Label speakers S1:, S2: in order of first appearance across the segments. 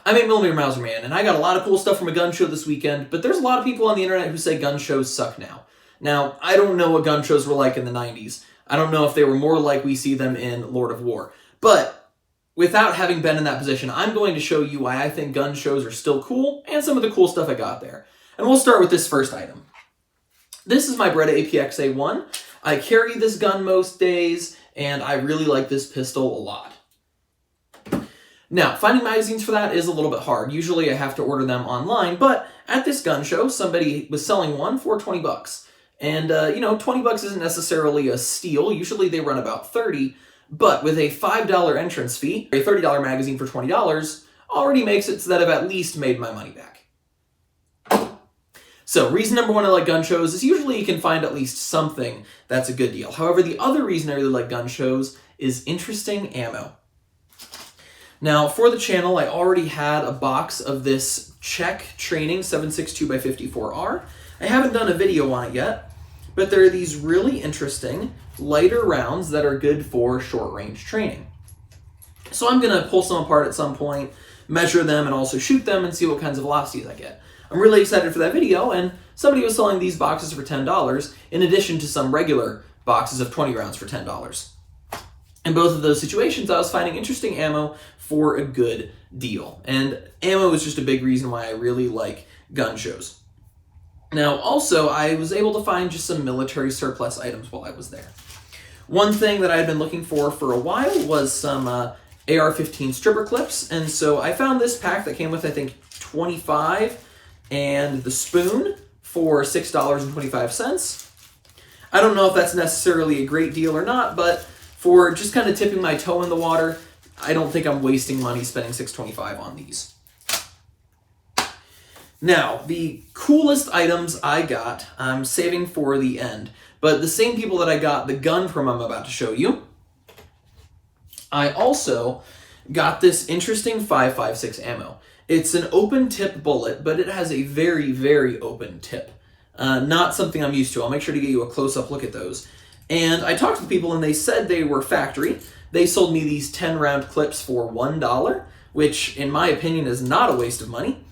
S1: I'm 8mm Mauser Man, and I got a lot of cool stuff from a gun show this weekend, but there's a lot of people on the internet who say gun shows suck now. Now, I don't know what gun shows were like in the 90s. I don't know if they were more like we see them in Lord of War. But without having been in that position, I'm going to show you why I think gun shows are still cool, and some of the cool stuff I got there. And we'll start with this first item. This is my Beretta APX-A1. I carry this gun most days, and I really like this pistol a lot. Now, finding magazines for that is a little bit hard. Usually I have to order them online, but at this gun show, somebody was selling one for 20 bucks. And, 20 bucks isn't necessarily a steal. Usually they run about 30, but with a $5 entrance fee, a $30 magazine for $20 already makes it so that I've at least made my money back. So, reason number one I like gun shows is usually you can find at least something that's a good deal. However, the other reason I really like gun shows is interesting ammo. Now, for the channel, I already had a box of this Czech Training 7.62x54R. I haven't done a video on it yet, but there are these really interesting lighter rounds that are good for short-range training. So I'm going to pull some apart at some point, measure them, and also shoot them and see what kinds of velocities I get. I'm really excited for that video, and somebody was selling these boxes for $10 in addition to some regular boxes of 20 rounds for $10. In both of those situations, I was finding interesting ammo for a good deal. And ammo is just a big reason why I really like gun shows. Now, also, I was able to find just some military surplus items while I was there. One thing that I had been looking for a while was some AR-15 stripper clips, and so I found this pack that came with, I think, 25 and the spoon for $6.25. I don't know if that's necessarily a great deal or not, but for just kind of tipping my toe in the water, I don't think I'm wasting money spending $6.25 on these. Now, the coolest items I got, I'm saving for the end, but the same people that I got the gun from I'm about to show you, I also got this interesting 5.56 ammo. It's an open tip bullet, but it has a very, very open tip. Not something I'm used to. I'll make sure to get you a close-up look at those. And I talked to the people and they said they were factory. They sold me these 10-round clips for $1, which in my opinion is not a waste of money,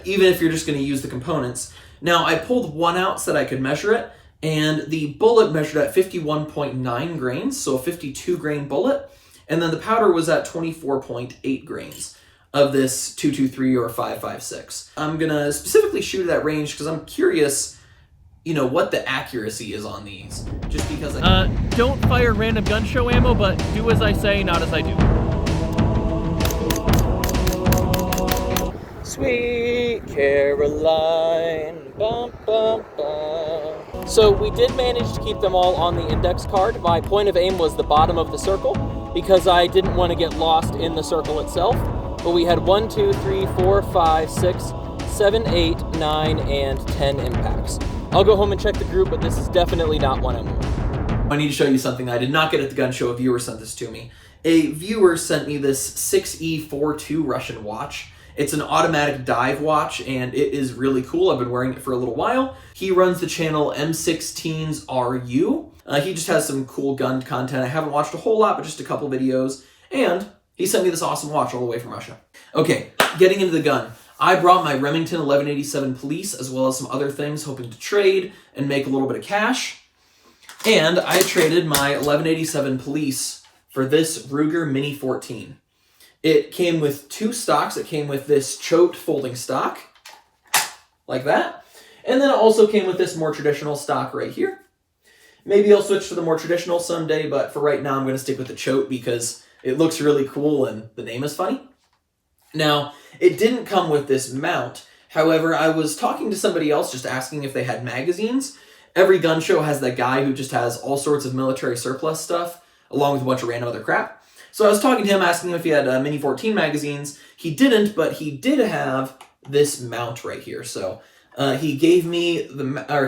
S1: even if you're just going to use the components. Now, I pulled one out so that I could measure it, and the bullet measured at 51.9 grains, so a 52-grain bullet, and then the powder was at 24.8 grains of this 223 or 5.56. I'm going to specifically shoot at that range because I'm curious what the accuracy is on these, just because
S2: don't fire random gun show ammo, but do as I say, not as I do. Sweet Caroline, bum, bum, bum. So we did manage to keep them all on the index card. My point of aim was the bottom of the circle, because I didn't want to get lost in the circle itself. But we had 1, 2, 3, 4, 5, 6, 7, 8, 9, and 10 impacts. I'll go home and check the group, but this is definitely not one I'm doing.
S1: I need to show you something I did not get at the gun show. A viewer sent this to me. A viewer sent me this 6E42 Russian watch. It's an automatic dive watch, and it is really cool. I've been wearing it for a little while. He runs the channel M16SRU. He just has some cool gun content. I haven't watched a whole lot, but just a couple videos. And he sent me this awesome watch all the way from Russia. Okay, getting into the gun. I brought my Remington 1187 Police, as well as some other things, hoping to trade and make a little bit of cash. And I traded my 1187 Police for this Ruger Mini 14. It came with two stocks. It came with this choked folding stock, like that. And then it also came with this more traditional stock right here. Maybe I'll switch to the more traditional someday, but for right now I'm going to stick with the choke because it looks really cool and the name is funny. Now, it didn't come with this mount. However, I was talking to somebody else just asking if they had magazines. Every gun show has that guy who just has all sorts of military surplus stuff, along with a bunch of random other crap. So I was talking to him, asking him if he had Mini 14 magazines. He didn't, but he did have this mount right here. So he gave me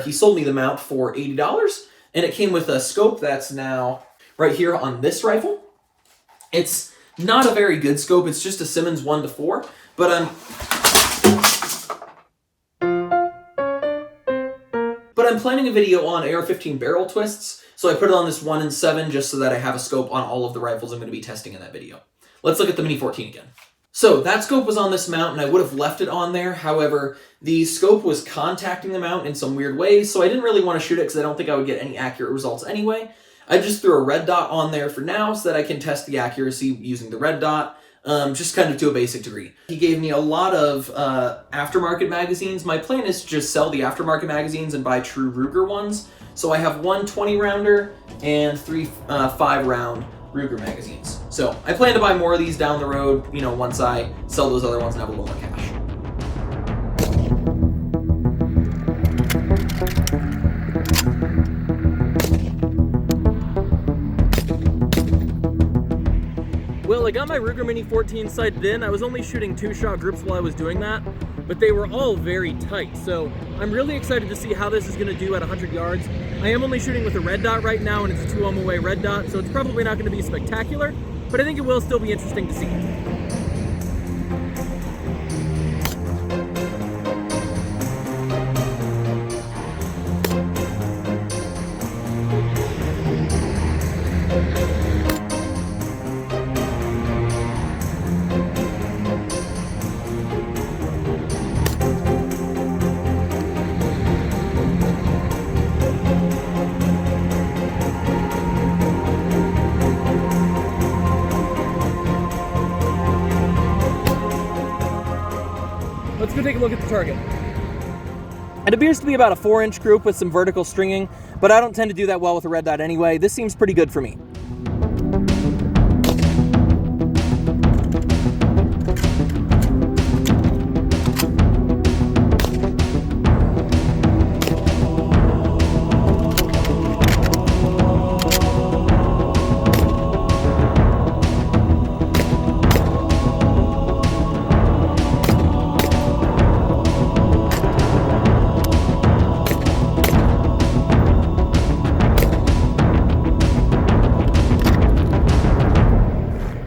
S1: he sold me the mount for $80, and it came with a scope that's now right here on this rifle. It's not a very good scope. It's just a Simmons 1-4, but I'm planning a video on AR-15 barrel twists, so I put it on this 1-7 just so that I have a scope on all of the rifles I'm going to be testing in that video. Let's look at the Mini 14 again. So that scope was on this mount, and I would have left it on there. However, the scope was contacting the mount in some weird ways, so I didn't really want to shoot it because I don't think I would get any accurate results anyway. I just threw a red dot on there for now so that I can test the accuracy using the red dot, just kind of to a basic degree. He gave me a lot of aftermarket magazines. My plan is to just sell the aftermarket magazines and buy true Ruger ones. So I have one 20-rounder and three 5-round Ruger magazines. So I plan to buy more of these down the road, once I sell those other ones and have a little more cash.
S2: Well, I got my Ruger Mini 14 sighted in. I was only shooting 2-shot groups while I was doing that, but they were all very tight. So I'm really excited to see how this is gonna do at 100 yards. I am only shooting with a red dot right now, and it's a 2-ohm-away red dot, so it's probably not gonna be spectacular, but I think it will still be interesting to see. Let's go take a look at the target. It appears to be about a 4-inch group with some vertical stringing, but I don't tend to do that well with a red dot anyway. This seems pretty good for me.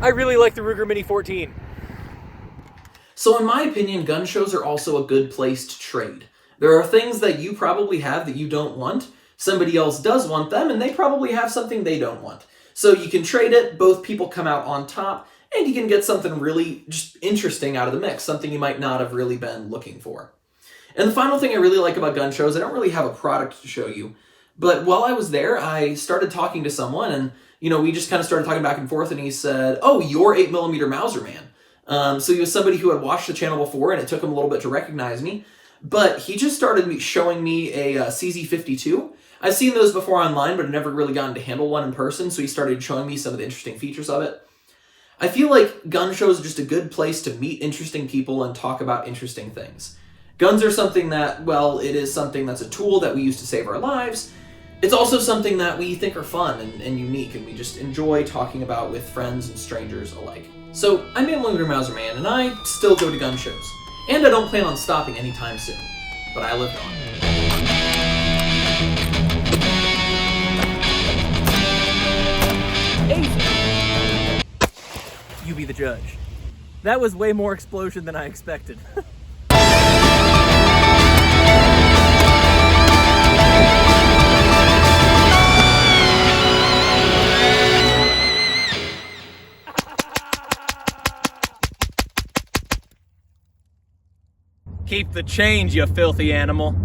S2: I really like the Ruger Mini 14.
S1: So in my opinion, gun shows are also a good place to trade. There are things that you probably have that you don't want, somebody else does want them, and they probably have something they don't want. So you can trade it, both people come out on top, and you can get something really just interesting out of the mix, something you might not have really been looking for. And the final thing I really like about gun shows, I don't really have a product to show you, but while I was there, I started talking to someone, and we just kind of started talking back and forth, and he said, "Oh, you're 8mm Mauser Man." So he was somebody who had watched the channel before, and it took him a little bit to recognize me. But he just started showing me a CZ52. I've seen those before online, but I've never really gotten to handle one in person, so he started showing me some of the interesting features of it. I feel like gun shows are just a good place to meet interesting people and talk about interesting things. Guns are something that, well, it is something that's a tool that we use to save our lives. It's also something that we think are fun and unique, and we just enjoy talking about with friends and strangers alike. So, I'm Mauser Man, and I still go to gun shows. And I don't plan on stopping anytime soon. But I lived on.
S2: You be the judge. That was way more explosion than I expected. Keep the change, you filthy animal.